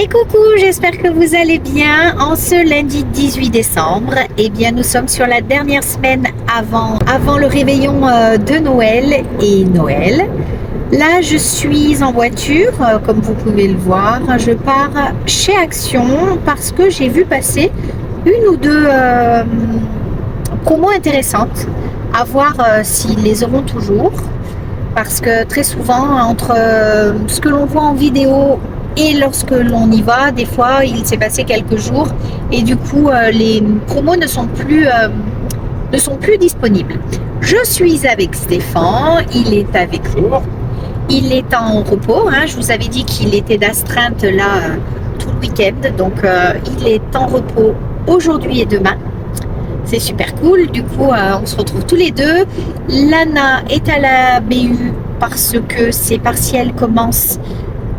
Et coucou, j'espère que vous allez bien. En ce lundi 18 décembre, eh bien nous sommes sur la dernière semaine avant le réveillon de Noël et Noël. Là, je suis en voiture, comme vous pouvez le voir. Je pars chez Action parce que j'ai vu passer une ou deux promos intéressantes. À voir s'ils les auront toujours. Parce que très souvent, entre ce que l'on voit en vidéo et lorsque l'on y va, des fois, il s'est passé quelques jours et du coup, les promos ne sont plus disponibles. Je suis avec Stéphane, il est avec nous. Il est en repos, hein. Je vous avais dit qu'il était d'astreinte là tout le week-end, donc il est en repos aujourd'hui et demain. C'est super cool, du coup on se retrouve tous les deux. Lana est à la BU parce que ses partiels commencent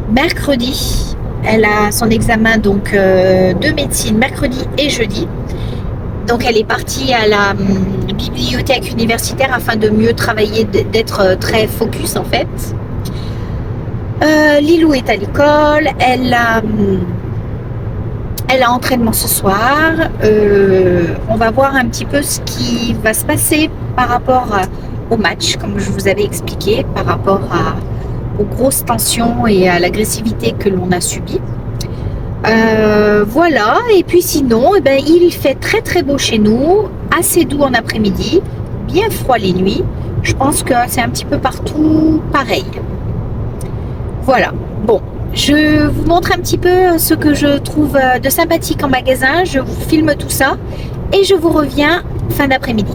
mercredi. Elle a son examen donc de médecine mercredi et jeudi. Donc elle est partie à la bibliothèque universitaire afin de mieux travailler, d'être très focus en fait. Lilou est à l'école, elle a entraînement ce soir. On va voir un petit peu ce qui va se passer par rapport au match, comme je vous avais expliqué, par rapport aux grosses tensions et à l'agressivité que l'on a subie. Voilà, et puis sinon, eh ben, il fait très très beau chez nous, assez doux en après-midi, bien froid les nuits. Je pense que c'est un petit peu partout pareil. Voilà, bon. Je vous montre un petit peu ce que je trouve de sympathique en magasin. Je vous filme tout ça et je vous reviens fin d'après-midi.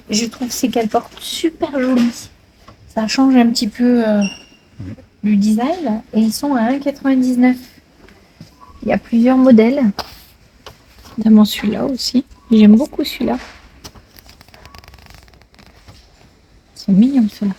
Je trouve ces qu'elle porte super jolies. Ça change un petit peu du design. Et ils sont à 1,99 €. Il y a plusieurs modèles. Notamment celui-là aussi. J'aime beaucoup celui-là. Ils sont mignons ceux-là.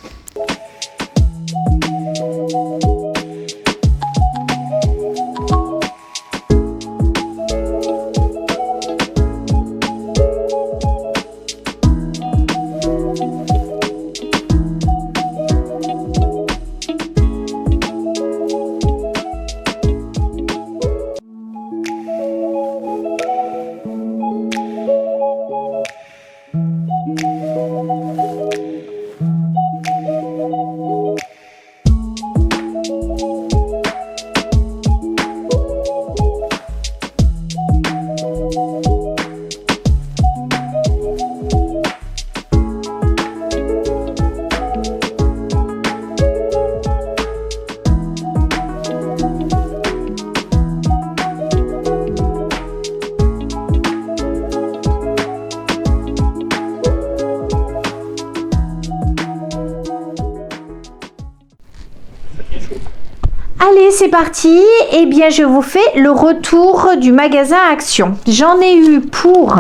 Allez, c'est parti. Eh bien, je vous fais le retour du magasin Action. J'en ai eu pour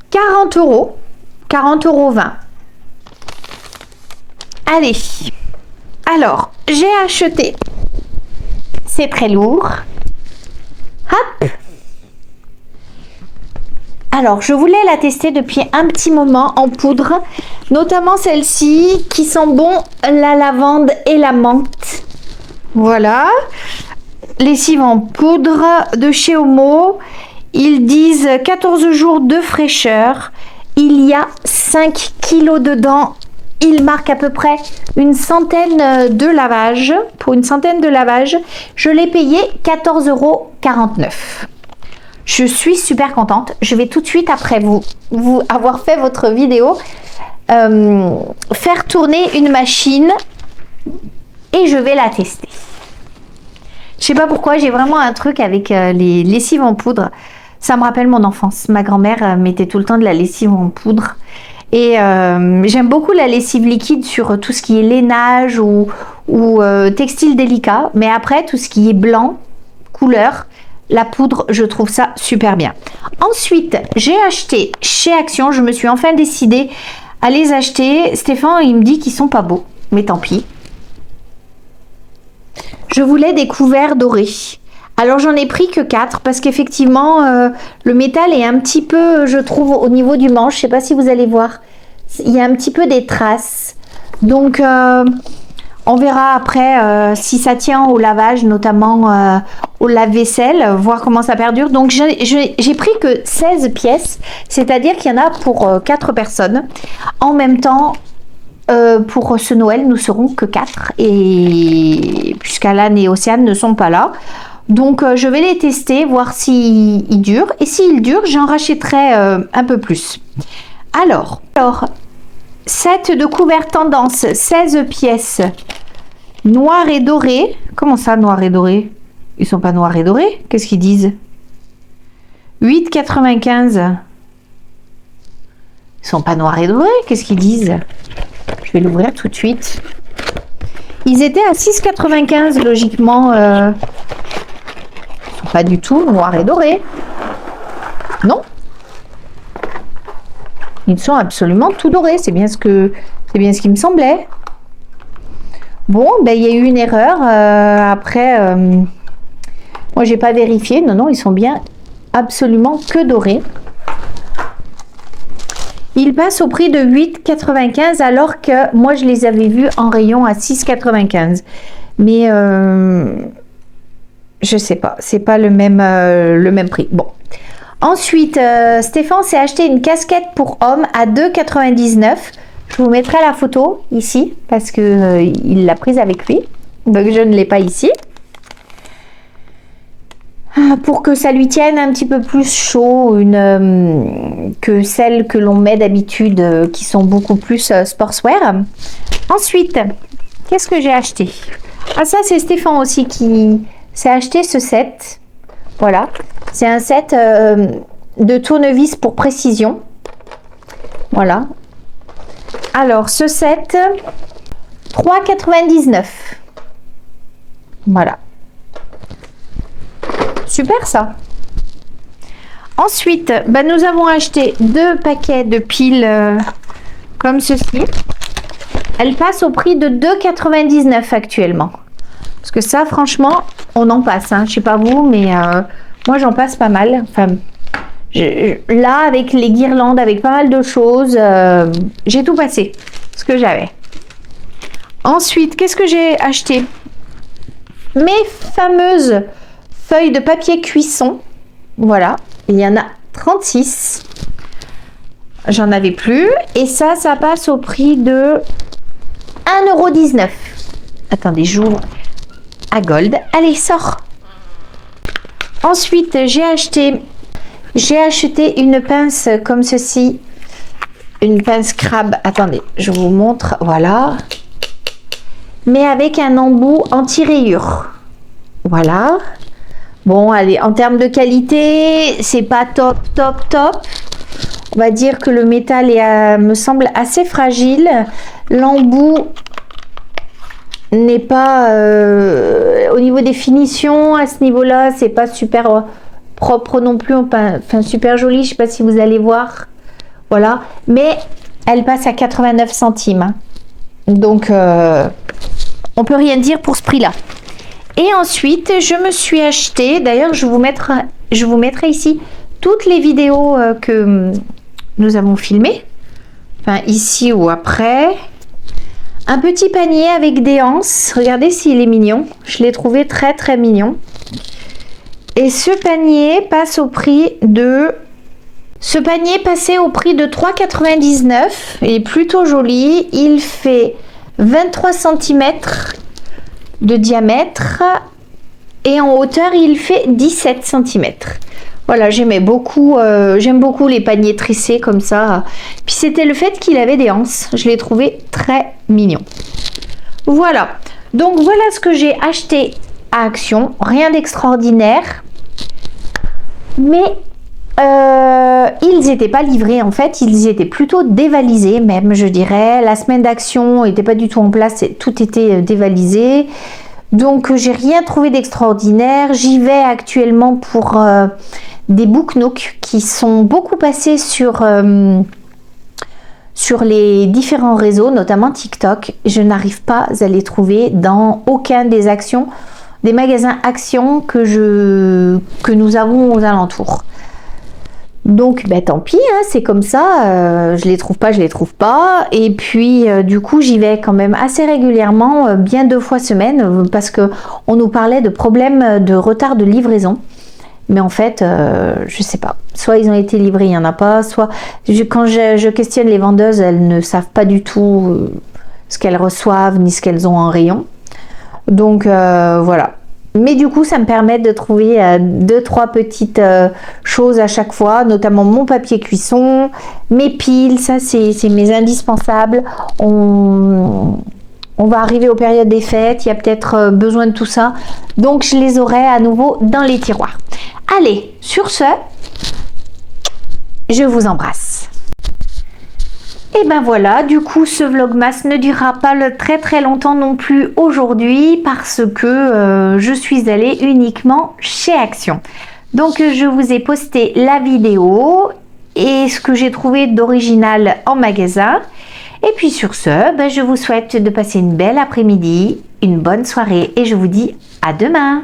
40 €, 40,20 €. Allez. Alors, j'ai acheté. C'est très lourd. Hop. Alors, je voulais la tester depuis un petit moment en poudre, notamment celle-ci qui sent bon la lavande et la menthe. Voilà. Lessive en poudre de chez Omo. Ils disent 14 jours de fraîcheur. Il y a 5 kilos dedans. Il marque à peu près une centaine de lavages. Pour une centaine de lavages, je l'ai payé 14,49 €. Je suis super contente. Je vais tout de suite, après vous avoir fait votre vidéo, faire tourner une machine et je vais la tester. Je sais pas pourquoi, j'ai vraiment un truc avec les lessives en poudre. Ça me rappelle mon enfance. Ma grand-mère mettait tout le temps de la lessive en poudre. Et j'aime beaucoup la lessive liquide sur tout ce qui est lainage ou textile délicat. Mais après, tout ce qui est blanc, couleur, la poudre, je trouve ça super bien. Ensuite, j'ai acheté chez Action. Je me suis enfin décidée à les acheter. Stéphane, il me dit qu'ils sont pas beaux. Mais tant pis. Je voulais des couverts dorés. Alors j'en ai pris que 4 parce qu'effectivement le métal est un petit peu, je trouve, au niveau du manche. Je sais pas si vous allez voir. Il y a un petit peu des traces. Donc on verra après si ça tient au lavage, notamment au lave-vaisselle, voir comment ça perdure. Donc j'ai pris que 16 pièces, c'est-à-dire qu'il y en a pour 4 personnes. En même temps, pour ce Noël, nous serons que 4 et puisqu'Alan et Océane ne sont pas là. Donc je vais les tester, voir s'ils durent. Et s'ils durent, j'en rachèterai un peu plus. Alors, set de couverts tendance, 16 pièces, noir et doré. Comment ça, noir et doré? Ils sont pas noirs et dorés? Qu'est-ce qu'ils disent? 8,95. Ils sont pas noirs et dorés? Qu'est-ce qu'ils disent? Je vais l'ouvrir tout de suite. Ils étaient à 6,95 logiquement. Ils sont pas du tout noirs et dorés. Non. Ils sont absolument tout dorés. C'est bien ce qui me semblait. Bon, ben il y a eu une erreur. Après, moi j'ai pas vérifié. Non, ils sont bien absolument que dorés. Ils passent au prix de 8,95 alors que moi je les avais vus en rayon à 6,95. Mais je sais pas, c'est pas le même prix. Bon. Ensuite, Stéphane s'est acheté une casquette pour homme à 2,99. Je vous mettrai la photo ici parce que il l'a prise avec lui. Donc je ne l'ai pas ici. Pour que ça lui tienne un petit peu plus chaud que celles que l'on met d'habitude qui sont beaucoup plus sportswear. Ensuite, qu'est-ce que j'ai acheté? Ah, ça c'est Stéphane aussi qui s'est acheté ce set. Voilà, c'est un set de tournevis pour précision. Voilà. Alors ce set, 3,99. Voilà. Super ça. Ensuite, nous avons acheté 2 paquets de piles comme ceci. Elles passent au prix de 2,99 actuellement. Parce que ça, franchement, on en passe. Hein. Je sais pas vous, mais moi j'en passe pas mal. Enfin, là, avec les guirlandes, avec pas mal de choses, j'ai tout passé. Ce que j'avais. Ensuite, qu'est-ce que j'ai acheté? Mes fameuses feuilles de papier cuisson. Voilà. Il y en a 36. J'en avais plus. Et ça passe au prix de 1,19 €. Attendez, j'ouvre à Gold. Allez, sors. Ensuite, j'ai acheté une pince comme ceci. Une pince crabe. Attendez, je vous montre. Voilà. Mais avec un embout anti-rayures. Voilà. Bon, allez, en termes de qualité, c'est pas top. On va dire que le métal me semble assez fragile. L'embout n'est pas au niveau des finitions, à ce niveau-là, c'est pas super propre non plus, enfin super joli. Je sais pas si vous allez voir. Voilà, mais elle passe à 89 centimes. Donc, on peut rien dire pour ce prix-là. Et ensuite, je me suis acheté, d'ailleurs, je vous mettrai ici toutes les vidéos que nous avons filmées. Enfin, ici ou après. Un petit panier avec des anses. Regardez s'il est mignon. Je l'ai trouvé très, très mignon. Et ce panier passe au prix de Ce panier passait au prix de 3,99 €. Il est plutôt joli. Il fait 23 cm de diamètre et en hauteur il fait 17 cm. Voilà, j'aime beaucoup les paniers tressés comme ça. Puis c'était le fait qu'il avait des anses. Je l'ai trouvé très mignon. Voilà. Donc voilà ce que j'ai acheté à Action. Rien d'extraordinaire. Mais ils n'étaient pas livrés en fait. Ils étaient plutôt dévalisés même, je dirais. La semaine d'Action n'était pas du tout en place. Tout était dévalisé. Donc j'ai rien trouvé d'extraordinaire. J'y vais actuellement pour des Book Nook qui sont beaucoup passés sur les différents réseaux, notamment TikTok. Je n'arrive pas à les trouver dans aucun des magasins Action que nous avons aux alentours. Donc tant pis, hein, c'est comme ça, je les trouve pas. Et puis du coup j'y vais quand même assez régulièrement, bien 2 fois semaine, parce que on nous parlait de problèmes de retard de livraison. Mais en fait, je sais pas. Soit ils ont été livrés, il n'y en a pas. Soit quand je questionne les vendeuses, elles ne savent pas du tout ce qu'elles reçoivent ni ce qu'elles ont en rayon. Donc voilà. Mais du coup, ça me permet de trouver 2-3 petites choses à chaque fois, notamment mon papier cuisson, mes piles, ça c'est mes indispensables. On va arriver aux périodes des fêtes, il y a peut-être besoin de tout ça. Donc je les aurai à nouveau dans les tiroirs. Allez, sur ce, je vous embrasse. Et ben voilà, du coup ce vlogmas ne durera pas très longtemps non plus aujourd'hui parce que je suis allée uniquement chez Action. Donc je vous ai posté la vidéo et ce que j'ai trouvé d'original en magasin. Et puis sur ce, ben, je vous souhaite de passer une belle après-midi, une bonne soirée et je vous dis à demain.